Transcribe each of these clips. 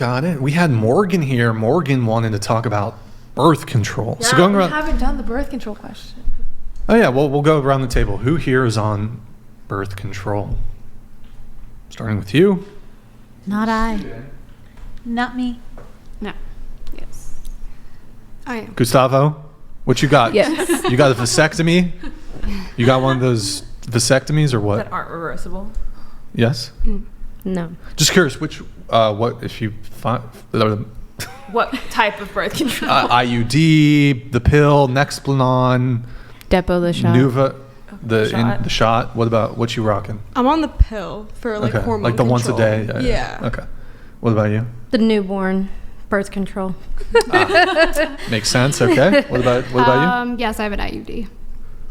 Got it. We had Morgan here. Morgan wanted to talk about birth control. Yeah, so going we around. haven't done the birth control question. Oh yeah, well we'll go around the table. Who here is on birth control? Starting with you. Not I. Not me. No. Yes. I am. Gustavo, what you got? Yes. You got a vasectomy? You got one of those vasectomies or what? That aren't reversible. Yes. No. Just curious, which what if you find What type of birth control? IUD, the pill, Nexplanon, Depo the shot. Nuva, the Shot. the shot. What you rocking? I'm on the pill for like Okay, hormone like the once a control. day. Yeah. Okay. What about you? The newborn birth control. Makes sense. Okay. What about you? Yes, I have an IUD.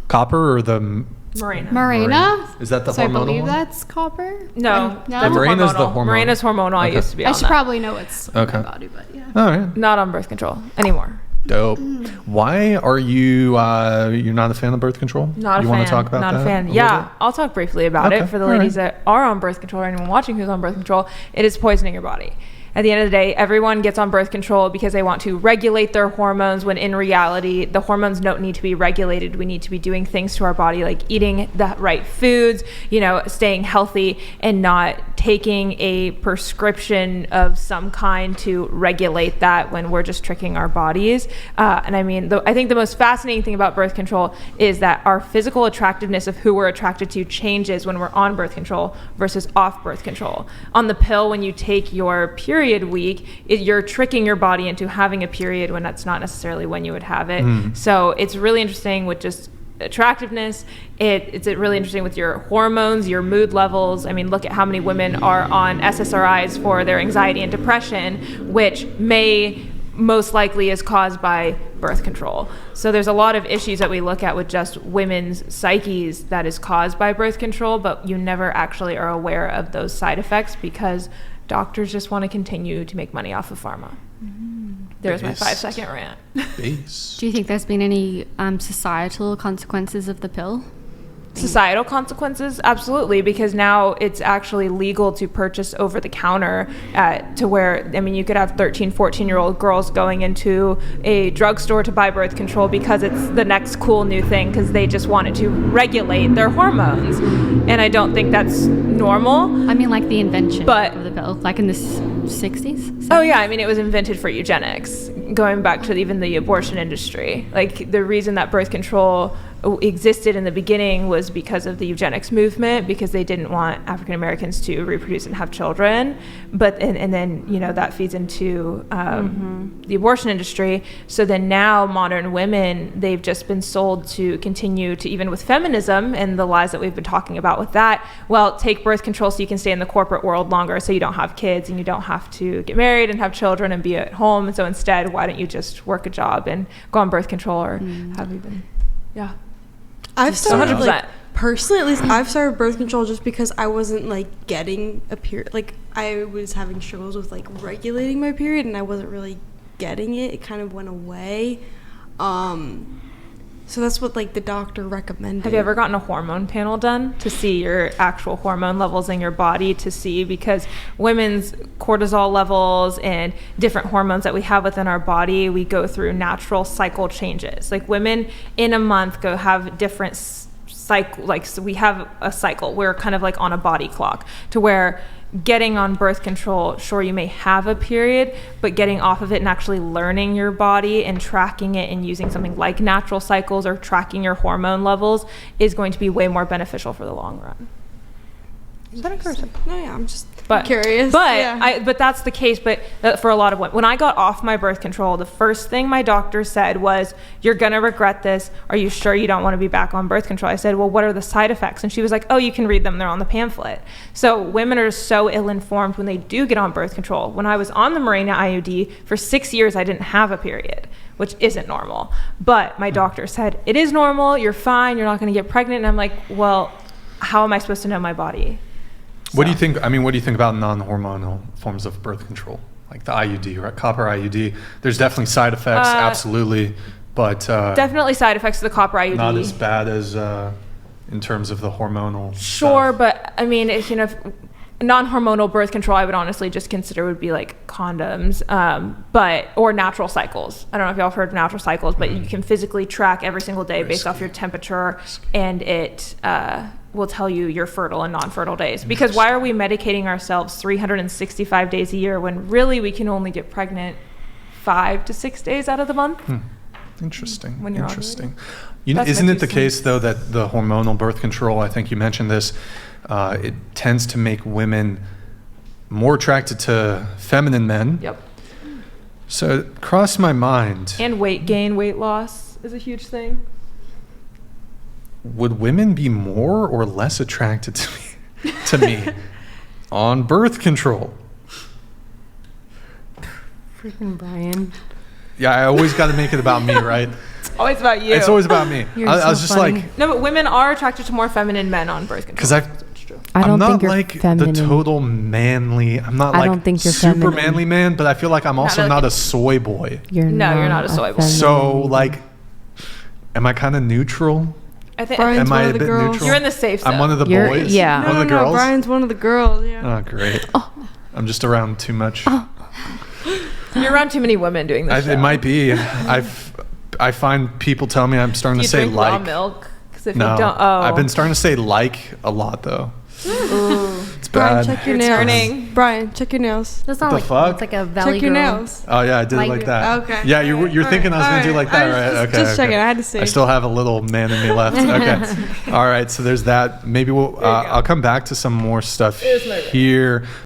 Copper or the Mirena. Marina. Is that the So I hormonal believe one? that's copper. No, No? that's Mirena's the hormonal. hormonal. Mirena's hormonal. I Okay. used to be I on should that. probably know what's in Okay. my body, but yeah. All right. Not on birth control anymore. Dope. Why are you you're not a fan of birth control? Not a you fan. want to talk about Not that a fan. little Yeah, bit? I'll talk briefly about Okay, it for the all ladies right. that are on birth control or anyone watching who's on birth control. It is poisoning your body. At the end of the day, everyone gets on birth control because they want to regulate their hormones, when in reality, the hormones don't need to be regulated. We need to be doing things to our body, like eating the right foods, staying healthy, and not taking a prescription of some kind to regulate that when we're just tricking our bodies. And I mean, I think the most fascinating thing about birth control is that our physical attractiveness of who we're attracted to changes when we're on birth control versus off birth control. On the pill, when you take your period week, you're tricking your body into having a period when that's not necessarily when you would have it. So it's really interesting with just attractiveness. It's really interesting with your hormones, your mood levels. I mean, look at how many women are on SSRIs for their anxiety and depression, which most likely is caused by birth control. So there's a lot of issues that we look at with just women's psyches that is caused by birth control, but you never actually are aware of those side effects because doctors just want to continue to make money off of pharma. There's my 5-second rant. Base. Do you think there's been any societal consequences of the pill? Societal consequences, absolutely, because now it's actually legal to purchase over the counter to where, I mean, you could have 13, 14-year-old girls going into a drugstore to buy birth control because it's the next cool new thing because they just wanted to regulate their hormones. And I don't think that's normal. I mean, like the invention But- of the pill, like in the 60s? Oh yeah, I mean, it was invented for eugenics, going back to even the abortion industry. Like, the reason that birth control existed in the beginning was because of the eugenics movement, because they didn't want African Americans to reproduce and have children. But and then that feeds into the abortion industry. So then now modern women, they've just been sold to continue to, even with feminism and the lies that we've been talking about with that, well, take birth control so you can stay in the corporate world longer, so you don't have kids and you don't have to get married and have children and be at home. And so instead, why don't you just work a job and go on birth control, or have you been? Yeah. I've started 100%. Personally, at least I've started birth control just because I wasn't getting a period. I was having struggles with regulating my period, and I wasn't really getting it. It kind of went away. So that's what the doctor recommended. Have you ever gotten a hormone panel done to see your actual hormone levels in your body, to see, because women's cortisol levels and different hormones that we have within our body, we go through natural cycle changes. Like, women in a month have different cycle, so we have a cycle. We're kind of on a body clock, to where getting on birth control, sure, you may have a period, but getting off of it and actually learning your body and tracking it and using something like natural cycles or tracking your hormone levels is going to be way more beneficial for the long run. Is that encouraging? No, yeah, I'm just But curious. But yeah. But that's the case. But for a lot of women, when I got off my birth control, the first thing my doctor said was, "You're gonna regret this. Are you sure you don't want to be back on birth control?" I said, "Well, what are the side effects?" And she was like, "Oh, you can read them. They're on the pamphlet." So women are so ill-informed when they do get on birth control. When I was on the Mirena IUD for 6 years, I didn't have a period, which isn't normal. But my doctor said, "It is normal. You're fine. You're not going to get pregnant." And I'm like, "Well, how am I supposed to know my body?" What do you think? I mean, what do you think about non-hormonal forms of birth control, like the IUD, right? Copper IUD. There's definitely side effects, absolutely, but Definitely side effects of the copper IUD. not as bad as in terms of the hormonal. Sure, stuff. but I mean, if non-hormonal birth control, I would honestly just consider would be like condoms, or natural cycles. I don't know if y'all have heard of natural cycles, but you can physically track every single day based off your temperature, and it will tell you your fertile and non-fertile days. Because why are we medicating ourselves 365 days a year when really we can only get pregnant 5 to 6 days out of the month? Interesting. When you're Interesting. That's Isn't my it the 2 case cents. though that the hormonal birth control, I think you mentioned this, it tends to make women more attracted to feminine men. Yep. So it crossed my mind. And weight gain, weight loss is a huge thing. Would women be more or less attracted to me on birth control? Freaking Brian. Yeah, I always got to make it about me, right? It's always about you. It's always about me. You're I was so just funny. like, No, but women are attracted to more feminine men on birth control. because It's true. I don't I'm not think you're like feminine. the total manly. I'm not I like don't think you're super feminine. manly man, but I feel like I'm also really not good. a soy boy. You're you're not a soy boy. So feminine. like, am I kind of neutral? I think Brian's Am I one a of the bit girls. neutral? you're in the safe zone. I'm one of the You're- boys. yeah. One of the girls. Brian's one of the girls. Yeah. Oh, great. I'm just around too much. You're around too many women doing this. It might be. I find people tell me I'm starting Do to you say drink raw like. milk? Because if No, you don't, I've been starting to say like a lot though. Ooh. It's Brian, bad. check your You're nails. turning. Brian, check your nails. That's not the like fuck? it's like a valley Check your girl. nails. Oh yeah, I did it Like like it- that. Okay. Yeah, you're thinking I was gonna do like that, right? Okay. Just checking. I had to say. I still have a little man in me left. Okay. All right. So there's that. Maybe I'll come back to some more stuff Here's my ring. here.